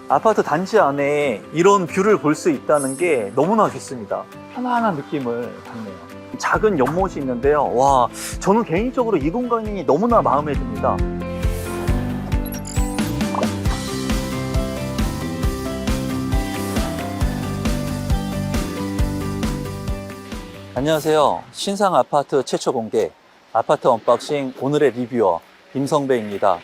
아파트 단지 안에 이런 뷰를 볼 수 있다는 게 너무나 좋습니다. 편안한 느낌을 받네요. 작은 연못이 있는데요. 와, 저는 개인적으로 이 공간이 너무나 마음에 듭니다. 안녕하세요. 신상 아파트 최초 공개 아파트 언박싱 오늘의 리뷰어 임성배입니다.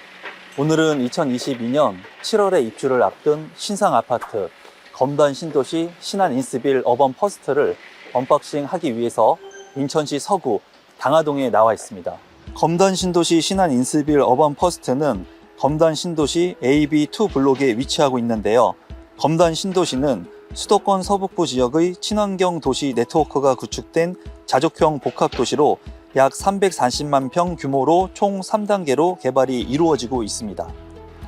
오늘은 2022년 7월에 입주를 앞둔 신상 아파트 검단 신도시 신안 인스빌 어번 퍼스트를 언박싱 하기 위해서 인천시 서구 당하동에 나와 있습니다. 검단 신도시 신안 인스빌 어번 퍼스트는 검단 신도시 AB2 블록에 위치하고 있는데요. 검단 신도시는 수도권 서북부 지역의 친환경 도시 네트워크가 구축된 자족형 복합도시로 약 340만 평 규모로 총 3단계로 개발이 이루어지고 있습니다.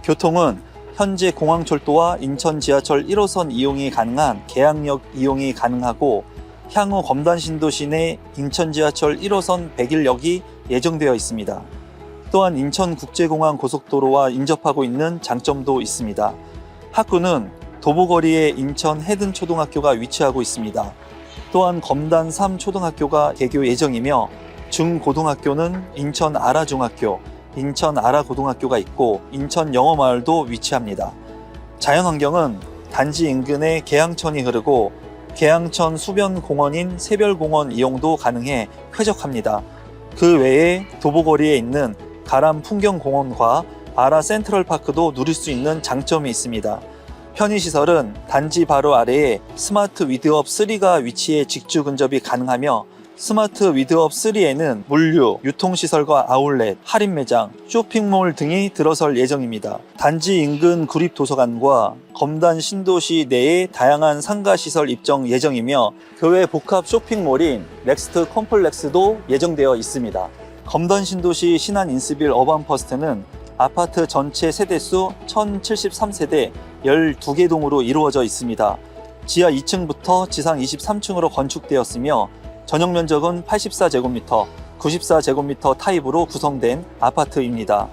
교통은 현재 공항철도와 인천 지하철 1호선 이용이 가능한 계양역 이용이 가능하고 향후 검단 신도시 내 인천 지하철 1호선 백일역이 예정되어 있습니다. 또한 인천국제공항 고속도로와 인접하고 있는 장점도 있습니다. 학구는 도보거리에 인천 해든초등학교가 위치하고 있습니다. 또한 검단 3초등학교가 개교 예정이며 중고등학교는 인천 아라중학교, 인천 아라고등학교가 있고 인천 영어마을도 위치합니다. 자연환경은 단지 인근에 계양천이 흐르고 계양천 수변 공원인 새별공원 이용도 가능해 쾌적합니다. 그 외에 도보거리에 있는 가람 풍경공원과 아라 센트럴파크도 누릴 수 있는 장점이 있습니다. 편의시설은 단지 바로 아래에 스마트 위드업 3가 위치해 직주 근접이 가능하며 스마트 위드업 3에는 물류, 유통시설과 아울렛, 할인 매장, 쇼핑몰 등이 들어설 예정입니다. 단지 인근 구립도서관과 검단 신도시 내에 다양한 상가시설 입정 예정이며 그 외 복합 쇼핑몰인 넥스트 컴플렉스도 예정되어 있습니다. 검단 신도시 신안 인스빌 어반 퍼스트는 아파트 전체 세대수 1073세대 12개 동으로 이루어져 있습니다. 지하 2층부터 지상 23층으로 건축되었으며 전용 면적은 84제곱미터, 94제곱미터 타입으로 구성된 아파트입니다.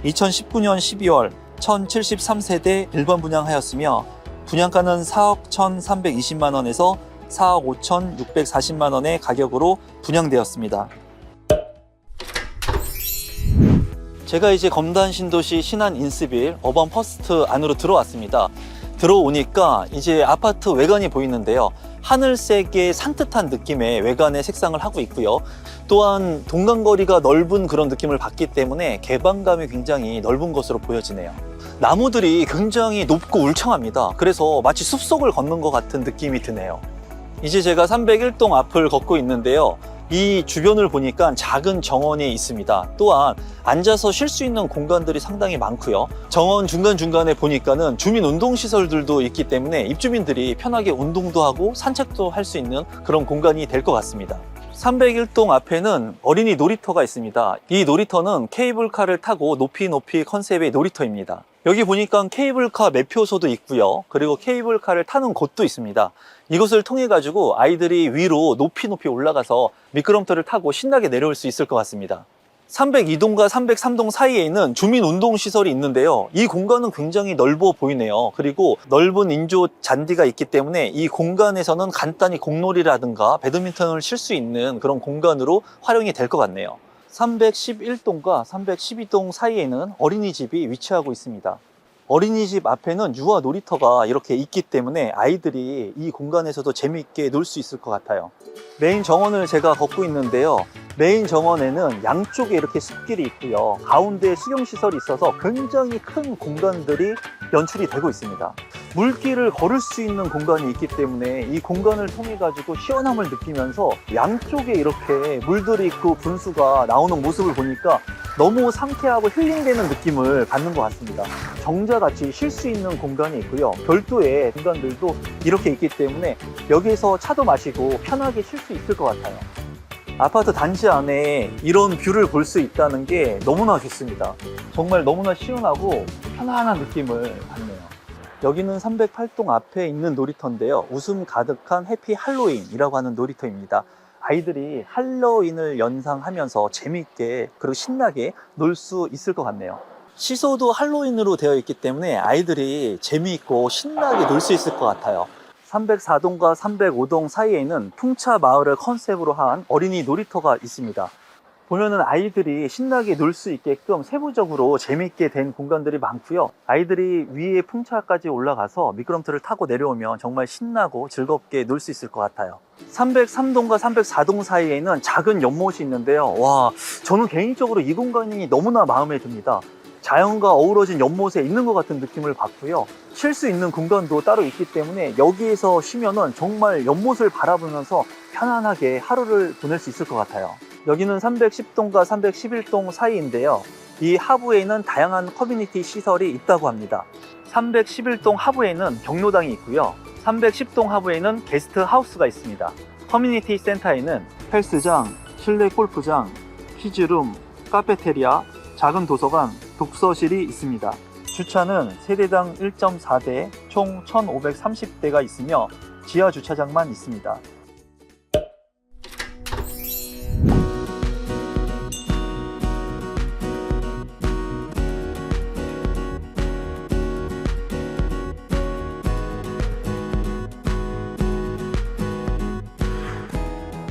2019년 12월 1073세대 일반 분양하였으며 분양가는 4억 1320만 원에서 4억 5640만 원의 가격으로 분양되었습니다. 제가 이제 검단 신도시 신안 인스빌 어반 퍼스트 안으로 들어왔습니다. 들어오니까 이제 아파트 외관이 보이는데요. 하늘색의 산뜻한 느낌의 외관의 색상을 하고 있고요. 또한 동간거리가 넓은 그런 느낌을 받기 때문에 개방감이 굉장히 넓은 것으로 보여지네요. 나무들이 굉장히 높고 울창합니다. 그래서 마치 숲속을 걷는 것 같은 느낌이 드네요. 이제 제가 301동 앞을 걷고 있는데요. 이 주변을 보니까 작은 정원이 있습니다. 또한 앉아서 쉴 수 있는 공간들이 상당히 많고요. 정원 중간중간에 보니까는 주민 운동시설들도 있기 때문에 입주민들이 편하게 운동도 하고 산책도 할 수 있는 그런 공간이 될 것 같습니다. 301동 앞에는 어린이 놀이터가 있습니다. 이 놀이터는 케이블카를 타고 높이 컨셉의 놀이터입니다. 여기 보니까 케이블카 매표소도 있고요. 그리고 케이블카를 타는 곳도 있습니다. 이것을 통해 가지고 아이들이 위로 높이 올라가서 미끄럼틀을 타고 신나게 내려올 수 있을 것 같습니다. 302동과 303동 사이에 있는 주민 운동시설이 있는데요. 이 공간은 굉장히 넓어 보이네요. 그리고 넓은 인조 잔디가 있기 때문에 이 공간에서는 간단히 공놀이라든가 배드민턴을 칠 수 있는 그런 공간으로 활용이 될 것 같네요. 311동과 312동 사이에는 어린이집이 위치하고 있습니다. 어린이집 앞에는 유아 놀이터가 이렇게 있기 때문에 아이들이 이 공간에서도 재미있게 놀 수 있을 것 같아요. 메인 정원을 제가 걷고 있는데요. 메인 정원에는 양쪽에 이렇게 숲길이 있고요. 가운데에 수경시설이 있어서 굉장히 큰 공간들이 연출이 되고 있습니다. 물길을 걸을 수 있는 공간이 있기 때문에 이 공간을 통해 가지고 시원함을 느끼면서 양쪽에 이렇게 물들이 있고 분수가 나오는 모습을 보니까 너무 상쾌하고 힐링되는 느낌을 받는 것 같습니다. 정자같이 쉴 수 있는 공간이 있고요. 별도의 공간들도 이렇게 있기 때문에 여기에서 차도 마시고 편하게 쉴 수 있을 것 같아요. 아파트 단지 안에 이런 뷰를 볼 수 있다는 게 너무나 좋습니다. 정말 너무나 시원하고 편안한 느낌을 받네요. 여기는 308동 앞에 있는 놀이터인데요. 웃음 가득한 해피 할로윈이라고 하는 놀이터입니다. 아이들이 할로윈을 연상하면서 재미있게 그리고 신나게 놀 수 있을 것 같네요. 시소도 할로윈으로 되어 있기 때문에 아이들이 재미있고 신나게 놀 수 있을 것 같아요. 304동과 305동 사이에는 풍차 마을을 컨셉으로 한 어린이 놀이터가 있습니다. 보면은 아이들이 신나게 놀 수 있게끔 세부적으로 재미있게 된 공간들이 많고요. 아이들이 위에 풍차까지 올라가서 미끄럼틀을 타고 내려오면 정말 신나고 즐겁게 놀 수 있을 것 같아요. 303동과 304동 사이에는 작은 연못이 있는데요. 와, 저는 개인적으로 이 공간이 너무나 마음에 듭니다. 자연과 어우러진 연못에 있는 것 같은 느낌을 받고요. 쉴 수 있는 공간도 따로 있기 때문에 여기에서 쉬면은 정말 연못을 바라보면서 편안하게 하루를 보낼 수 있을 것 같아요. 여기는 310동과 311동 사이인데요. 이 하부에는 다양한 커뮤니티 시설이 있다고 합니다. 311동 하부에는 경로당이 있고요. 310동 하부에는 게스트 하우스가 있습니다. 커뮤니티 센터에는 헬스장, 실내 골프장, 키즈룸, 카페테리아, 작은 도서관, 독서실이 있습니다. 주차는 세대당 1.4대, 총 1,530대가 있으며 지하 주차장만 있습니다.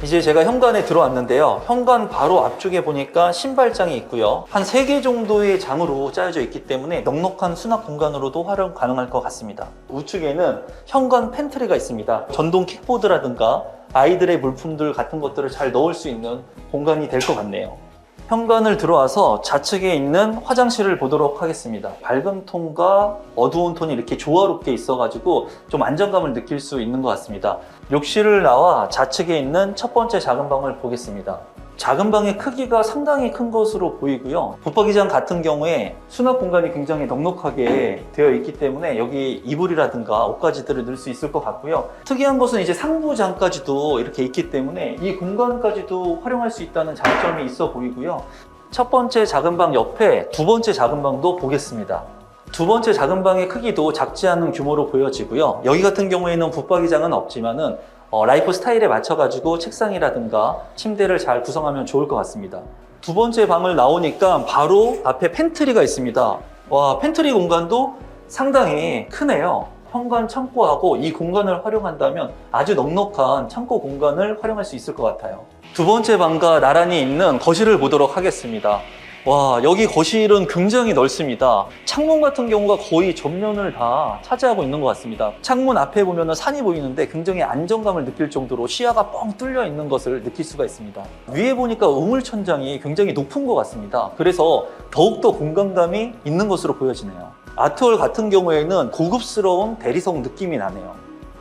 이제 제가 현관에 들어왔는데요. 현관 바로 앞쪽에 보니까 신발장이 있고요. 한 3개 정도의 장으로 짜여져 있기 때문에 넉넉한 수납 공간으로도 활용 가능할 것 같습니다. 우측에는 현관 팬트리가 있습니다. 전동 킥보드라든가 아이들의 물품들 같은 것들을 잘 넣을 수 있는 공간이 될 것 같네요. 현관을 들어와서 좌측에 있는 화장실을 보도록 하겠습니다. 밝은 톤과 어두운 톤이 이렇게 조화롭게 있어가지고 좀 안정감을 느낄 수 있는 것 같습니다. 욕실을 나와 좌측에 있는 첫 번째 작은 방을 보겠습니다. 작은 방의 크기가 상당히 큰 것으로 보이고요. 붙박이장 같은 경우에 수납 공간이 굉장히 넉넉하게 되어 있기 때문에 여기 이불이라든가 옷가지들을 넣을 수 있을 것 같고요. 특이한 것은 이제 상부장까지도 이렇게 있기 때문에 이 공간까지도 활용할 수 있다는 장점이 있어 보이고요. 첫 번째 작은 방 옆에 두 번째 작은 방도 보겠습니다. 두 번째 작은 방의 크기도 작지 않은 규모로 보여지고요. 여기 같은 경우에는 붙박이장은 없지만은 라이프 스타일에 맞춰가지고 책상이라든가 침대를 잘 구성하면 좋을 것 같습니다. 두 번째 방을 나오니까 바로 앞에 팬트리가 있습니다. 와, 팬트리 공간도 상당히 크네요. 현관 창고하고 이 공간을 활용한다면 아주 넉넉한 창고 공간을 활용할 수 있을 것 같아요. 두 번째 방과 나란히 있는 거실을 보도록 하겠습니다. 와, 여기 거실은 굉장히 넓습니다. 창문 같은 경우가 거의 전면을 다 차지하고 있는 것 같습니다. 창문 앞에 보면 산이 보이는데 굉장히 안정감을 느낄 정도로 시야가 뻥 뚫려 있는 것을 느낄 수가 있습니다. 위에 보니까 우물천장이 굉장히 높은 것 같습니다. 그래서 더욱더 공간감이 있는 것으로 보여지네요. 아트홀 같은 경우에는 고급스러운 대리석 느낌이 나네요.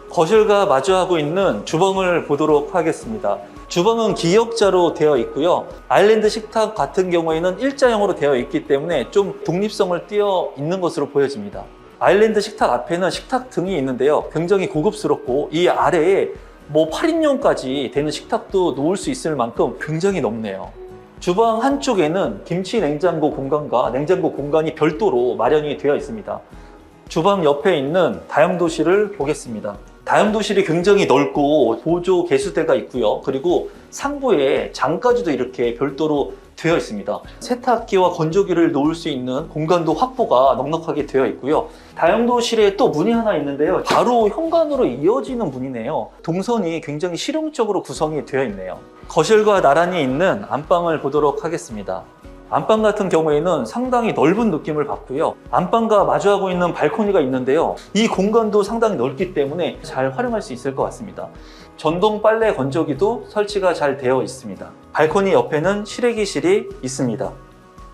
거실과 마주하고 있는 주방을 보도록 하겠습니다. 주방은 기역자로 되어 있고요. 아일랜드 식탁 같은 경우에는 일자형으로 되어 있기 때문에 좀 독립성을 띄어 있는 것으로 보여집니다. 아일랜드 식탁 앞에는 식탁 등이 있는데요. 굉장히 고급스럽고 이 아래에 8인용까지 되는 식탁도 놓을 수 있을 만큼 굉장히 넓네요. 주방 한쪽에는 김치 냉장고 공간과 냉장고 공간이 별도로 마련이 되어 있습니다. 주방 옆에 있는 다용도실을 보겠습니다. 다용도실이 굉장히 넓고 보조 개수대가 있고요. 그리고 상부에 장까지도 이렇게 별도로 되어 있습니다. 세탁기와 건조기를 놓을 수 있는 공간도 확보가 넉넉하게 되어 있고요. 다용도실에 또 문이 하나 있는데요. 바로 현관으로 이어지는 문이네요. 동선이 굉장히 실용적으로 구성이 되어 있네요. 거실과 나란히 있는 안방을 보도록 하겠습니다. 안방 같은 경우에는 상당히 넓은 느낌을 받고요. 안방과 마주하고 있는 발코니가 있는데요. 이 공간도 상당히 넓기 때문에 잘 활용할 수 있을 것 같습니다. 전동 빨래 건조기도 설치가 잘 되어 있습니다. 발코니 옆에는 실외기실이 있습니다.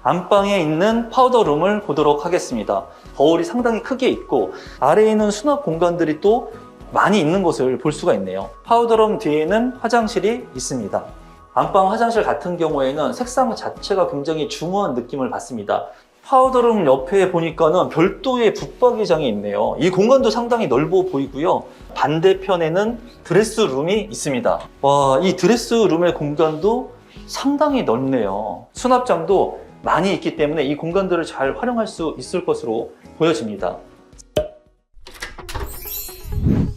안방에 있는 파우더룸을 보도록 하겠습니다. 거울이 상당히 크게 있고 아래에 있는 수납 공간들이 또 많이 있는 것을 볼 수가 있네요. 파우더룸 뒤에는 화장실이 있습니다. 안방 화장실 같은 경우에는 색상 자체가 굉장히 중후한 느낌을 받습니다. 파우더룸 옆에 보니까는 별도의 붙박이장이 있네요. 이 공간도 상당히 넓어 보이고요. 반대편에는 드레스룸이 있습니다. 와, 이 드레스룸의 공간도 상당히 넓네요. 수납장도 많이 있기 때문에 이 공간들을 잘 활용할 수 있을 것으로 보여집니다.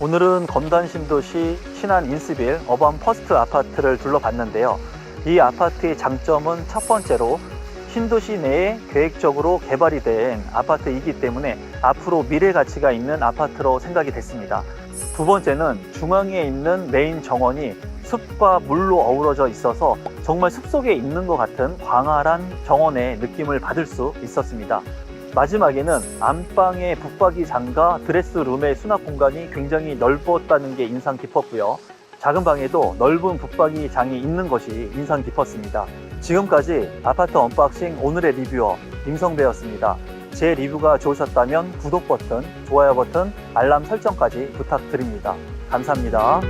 오늘은 검단 신도시 신안 인스빌 어반 퍼스트 아파트를 둘러봤는데요. 이 아파트의 장점은 첫 번째로 신도시 내에 계획적으로 개발이 된 아파트이기 때문에 앞으로 미래 가치가 있는 아파트로 생각이 됐습니다. 두 번째는 중앙에 있는 메인 정원이 숲과 물로 어우러져 있어서 정말 숲속에 있는 것 같은 광활한 정원의 느낌을 받을 수 있었습니다. 마지막에는 안방의 붙박이장과 드레스룸의 수납 공간이 굉장히 넓었다는 게 인상 깊었고요. 작은 방에도 넓은 붙박이장이 있는 것이 인상 깊었습니다. 지금까지 아파트 언박싱 오늘의 리뷰어 임성배였습니다. 제 리뷰가 좋으셨다면 구독 버튼, 좋아요 버튼, 알람 설정까지 부탁드립니다. 감사합니다.